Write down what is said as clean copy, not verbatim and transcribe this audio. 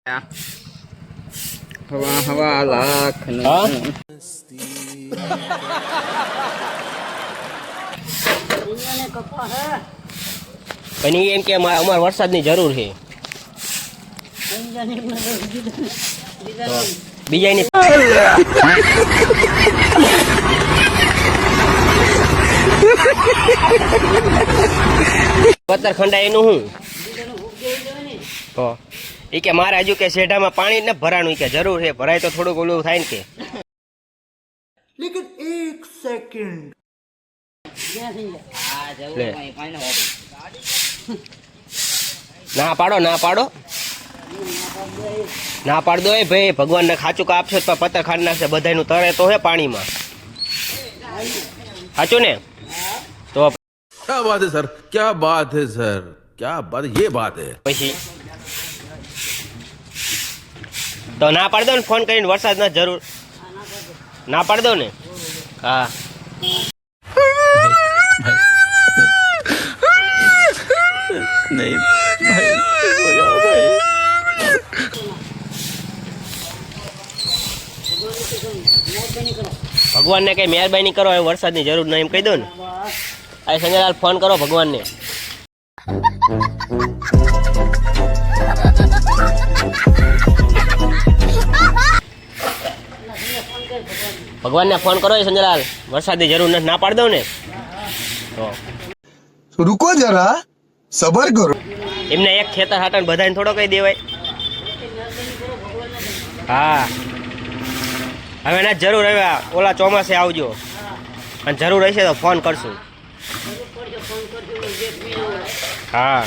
હવા હવા લાખ પણ એમ કે અમારે વરસાદની જરૂર છે બીજાની પત્તર ખંડા એનું હું તો એ કે મારે હજુ કે શેઢામાં પાણી ને ભરાણું કે જરૂર છે ભરાય તો થોડુંક ઓલું થાય ને કે लेकिन एक सेकंड ના પાડો ના પાડો ના પાડ દો એ ભાઈ ભગવાનને ખાચું આપશે તો પત્તર ખાંડ નાખશે બધાનું તરે તો હે પાણીમાં સાચું ને તો क्या बात है सर, क्या बात है सर, क्या बात, ये बात है। પછી તો ના પાડ દો ને ફોન કરીને વરસાદ ના જરૂર ના પાડ દો ને હા नहीं ભગવાનને કઈ મહેરબાની કરો હવે વરસાદની જરૂર નહીં એમ કહી દો ને આ સંજયલાલ ફોન કરો ભગવાનને ભગવાનને ફોન કરો સંજયલાલ વરસાદની જરૂર નથી ના પાડ દો ને તો रुको जरा सबर करो એમને એક ખેતર હાટન બધાને થોડો કહી દેવાય હા હવે ના જરૂર હવે ઓલા ચોમાસે આવજો અને જરૂર હશે તો ફોન કરશું હા